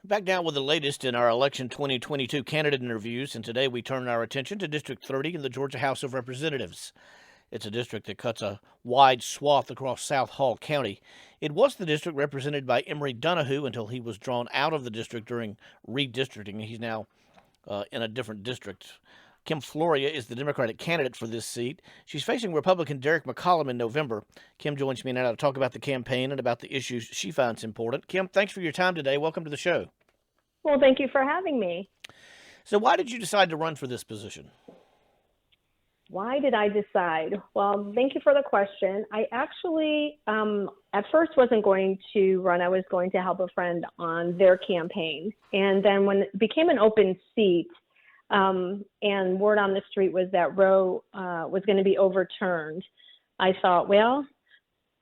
Back down with the latest in our election 2022 candidate interviews, and today we turn our attention to District 30 in the Georgia House of Representatives. It's a district that cuts a wide swath across South Hall County. It was the district represented by Emory Donahue until he was drawn out of the district during redistricting. He's now in a different district. Kim Floria is the Democratic candidate for this seat. She's facing Republican Derek McCollum in November. Kim joins me now to talk about the campaign and about the issues she finds important. Kim, thanks for your time today. Welcome to the show. Well, thank you for having me. So why did you decide to run for this position? Why did I decide? Well, thank you for the question. I actually, at first wasn't going to run. I was going to help a friend on their campaign. And then when it became an open seat, and word on the street was that Roe was going to be overturned, I thought, well,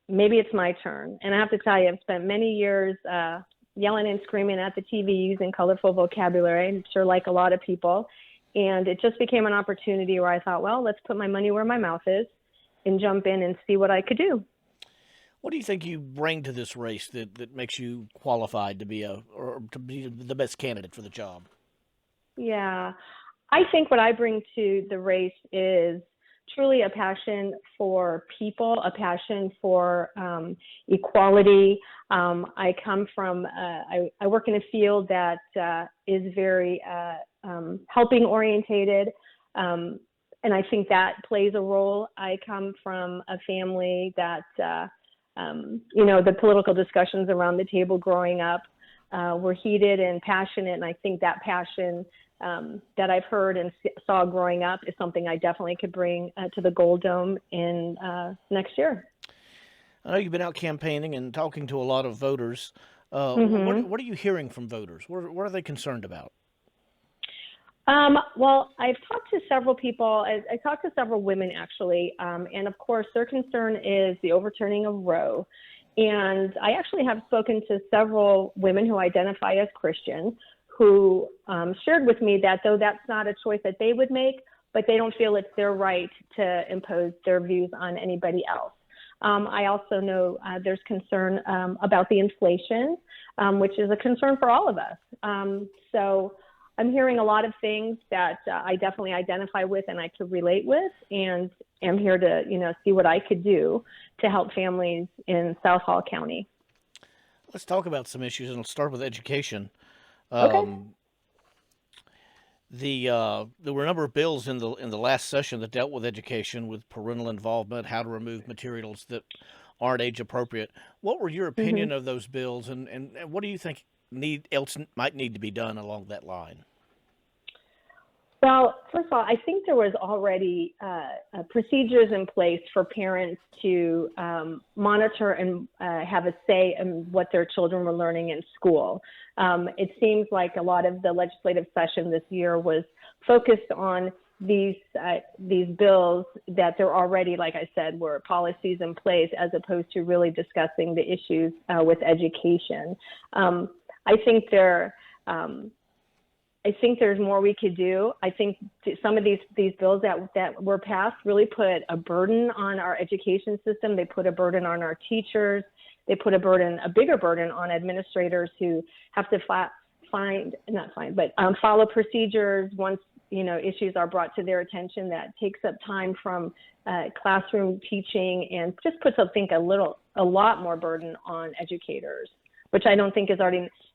maybe it's my turn. And I have to tell you, I've spent many years yelling and screaming at the TV using colorful vocabulary, I'm sure like a lot of people. And it just became an opportunity where I thought, well, let's put my money where my mouth is and jump in and see what I could do. What do you think you bring to this race that makes you qualified to be the best candidate for the job? Yeah, I think what I bring to the race is truly a passion for people, a passion for equality. I come from, I work in a field that is very helping orientated, and I think that plays a role. I come from a family that, the political discussions around the table growing up were heated and passionate, and I think that passion that I've heard and saw growing up is something I definitely could bring to the Gold Dome in next year. I know you've been out campaigning and talking to a lot of voters. What are you hearing from voters? What are they concerned about? Well, I've talked to several people. I talked to several women, actually. And of course, their concern is the overturning of Roe. And I actually have spoken to several women who identify as Christian who shared with me that though that's not a choice that they would make, but they don't feel it's their right to impose their views on anybody else. I also know there's concern about the inflation, which is a concern for all of us. So I'm hearing a lot of things that I definitely identify with and I could relate with, and am here to, see what I could do to help families in South Hall County. Let's talk about some issues, and let's start with education. Okay. There were a number of bills in the last session that dealt with education, with parental involvement, how to remove materials that aren't age appropriate. What were your opinion of those bills, and what do you think might need to be done along that line? Well, first of all, I think there was already procedures in place for parents to monitor and have a say in what their children were learning in school. It seems like a lot of the legislative session this year was focused on these bills that there already, like I said, were policies in place as opposed to really discussing the issues with education. I think there's more we could do. I think some of these bills that were passed really put a burden on our education system. They put a burden on our teachers. They put a bigger burden on administrators who have to follow procedures once, issues are brought to their attention. That takes up time from classroom teaching and just puts, I think, a lot more burden on educators, which I don't think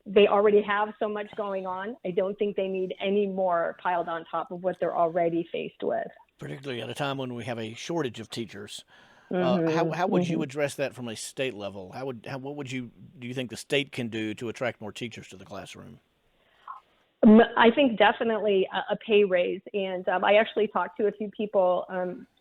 they already have so much going on. I don't think they need any more piled on top of what they're already faced with. Particularly at a time when we have a shortage of teachers. How would you address that from a state level? What do you think the state can do to attract more teachers to the classroom? I think definitely a pay raise. And I actually talked to a few people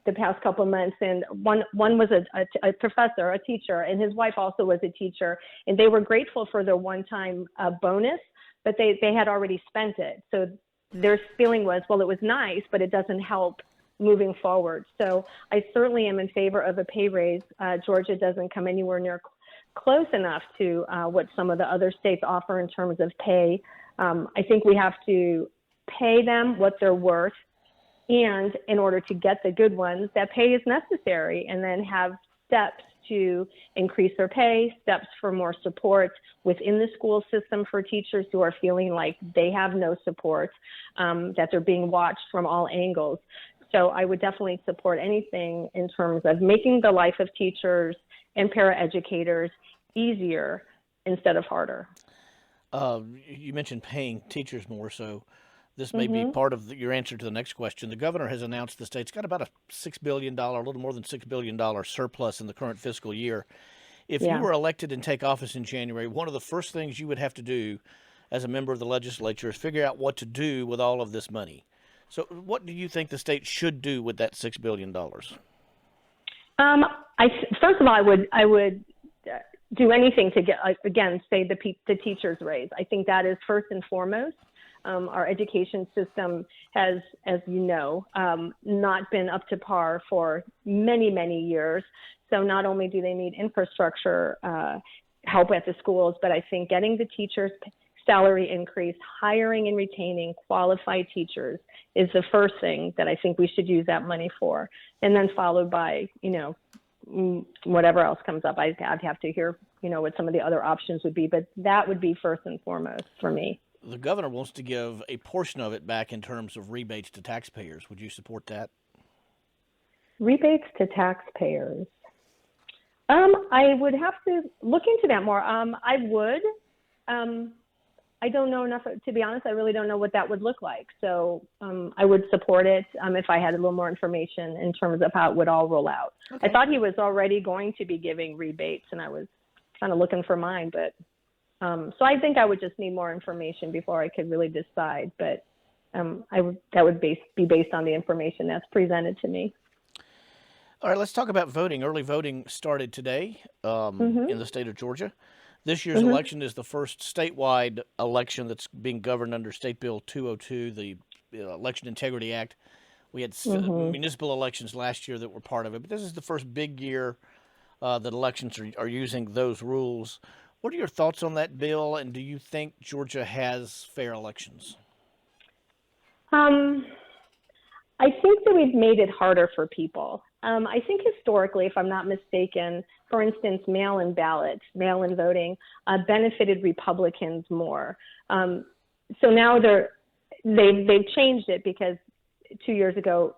the past couple of months, and one was a professor, a teacher, and his wife also was a teacher, and they were grateful for their one-time bonus, but they had already spent it. So their feeling was, well, it was nice, but it doesn't help moving forward. So I certainly am in favor of a pay raise. Georgia doesn't come anywhere near close enough to what some of the other states offer in terms of pay. I think we have to pay them what they're worth, and in order to get the good ones, that pay is necessary, and then have steps to increase their pay, steps for more support within the school system for teachers who are feeling like they have no support, that they're being watched from all angles. So I would definitely support anything in terms of making the life of teachers and paraeducators easier instead of harder. You mentioned paying teachers more, so this may be part of your answer to the next question. The governor has announced the state's got about a $6 billion, a little more than $6 billion surplus in the current fiscal year. If you were elected and take office in January, one of the first things you would have to do as a member of the legislature is figure out what to do with all of this money. So what do you think the state should do with that $6 billion? First of all, I would do anything to get, again, say the teachers' raise. I think that is first and foremost. Our education system has, as you know, not been up to par for many, many years. So not only do they need infrastructure help at the schools, but I think getting the teachers' salary increase, hiring and retaining qualified teachers is the first thing that I think we should use that money for. And then followed by, whatever else comes up. I'd have to hear, what some of the other options would be, but that would be first and foremost for me. The governor wants to give a portion of it back in terms of rebates to taxpayers. Would you support that? Rebates to taxpayers. I would have to look into that more. I would. I don't know enough, to be honest. I really don't know what that would look like. So I would support it if I had a little more information in terms of how it would all roll out. Okay. I thought he was already going to be giving rebates, and I was kind of looking for mine. But so I think I would just need more information before I could really decide. But that would be based on the information that's presented to me. All right, let's talk about voting. Early voting started today in the state of Georgia. This year's election is the first statewide election that's being governed under State Bill 202, the Election Integrity Act. We had municipal elections last year that were part of it, but this is the first big year that elections are using those rules. What are your thoughts on that bill, and do you think Georgia has fair elections? I think that we've made it harder for people. I think historically, if I'm not mistaken, for instance, mail-in ballots, mail-in voting benefited Republicans more. So now they've changed it because 2 years ago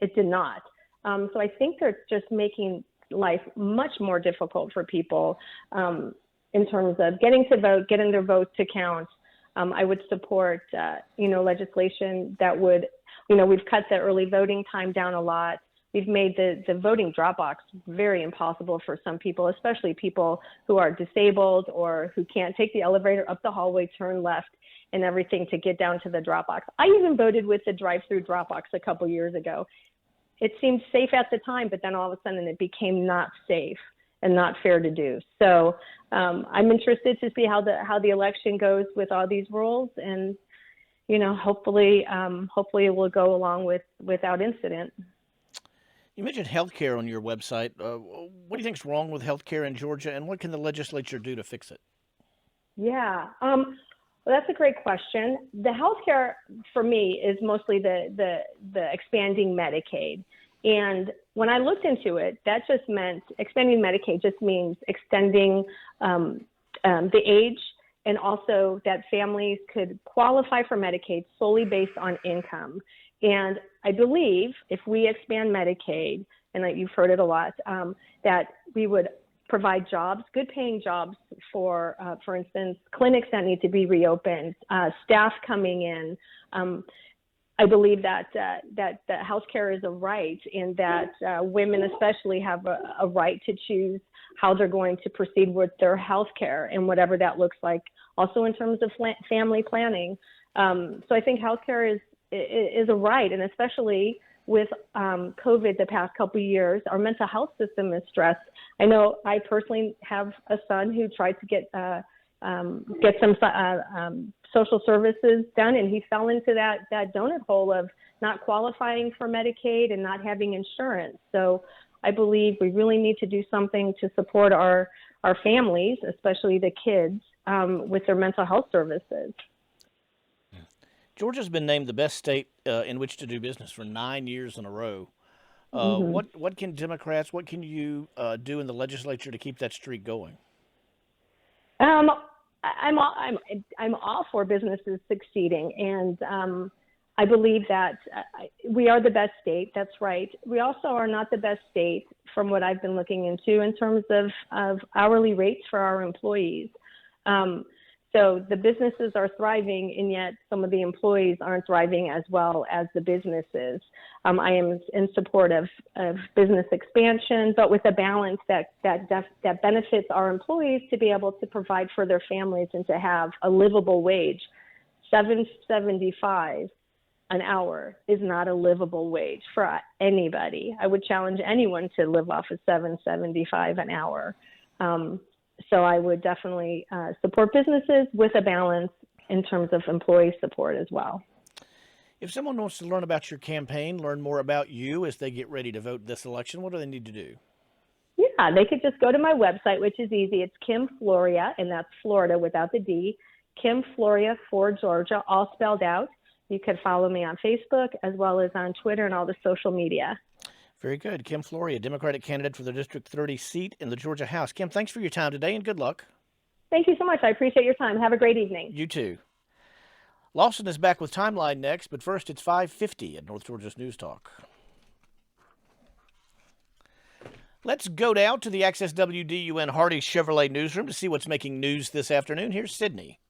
it did not. So I think they're just making life much more difficult for people in terms of getting to vote, getting their votes to count. I would support legislation that would, we've cut the early voting time down a lot. We've made the voting drop box very impossible for some people, especially people who are disabled or who can't take the elevator up the hallway, turn left, and everything to get down to the drop box. I even voted with the drive-through drop box a couple years ago. It seemed safe at the time, but then all of a sudden it became not safe and not fair to do. So I'm interested to see how the election goes with all these rules, and hopefully it will go along without incident. You mentioned healthcare on your website. What do you think is wrong with healthcare in Georgia, and what can the legislature do to fix it? Yeah, well, that's a great question. The healthcare for me is mostly the expanding Medicaid, and when I looked into it, that just meant expanding Medicaid just means extending the age, and also that families could qualify for Medicaid solely based on income. And I believe if we expand Medicaid, and you've heard it a lot, that we would provide jobs, good paying jobs for instance, clinics that need to be reopened, staff coming in. I believe that healthcare is a right, and that women especially have a right to choose how they're going to proceed with their healthcare and whatever that looks like. Also in terms of family planning. So I think healthcare is a right, and especially with COVID the past couple of years, our mental health system is stressed. I know I personally have a son who tried to get some social services done, and he fell into that donut hole of not qualifying for Medicaid and not having insurance. So I believe we really need to do something to support our families, especially the kids, with their mental health services. Georgia's been named the best state in which to do business for 9 years in a row. Hmm. What can Democrats, what can you do in the legislature to keep that streak going? Um, I'm all for businesses succeeding, and I believe that we are the best state. That's right. We also are not the best state, from what I've been looking into, in terms of hourly rates for our employees. Um, so the businesses are thriving, and yet some of the employees aren't thriving as well as the businesses. I am in support of business expansion, but with a balance that benefits our employees to be able to provide for their families and to have a livable wage. $7.75 an hour is not a livable wage for anybody. I would challenge anyone to live off of $7.75 an hour. So I would definitely support businesses with a balance in terms of employee support as well. If someone wants to learn about your campaign, learn more about you as they get ready to vote this election, what do they need to do? Yeah, they could just go to my website, which is easy. It's Kim Floria, and that's Florida without the D. Kim Floria for Georgia, all spelled out. You can follow me on Facebook as well as on Twitter and all the social media. Very good. Kim Floria, Democratic candidate for the District 30 seat in the Georgia House. Kim, thanks for your time today and good luck. Thank you so much. I appreciate your time. Have a great evening. You too. Lawson is back with Timeline next, but first it's 5:50 at North Georgia's News Talk. Let's go down to the Access WDUN Hardy Chevrolet newsroom to see what's making news this afternoon. Here's Sydney.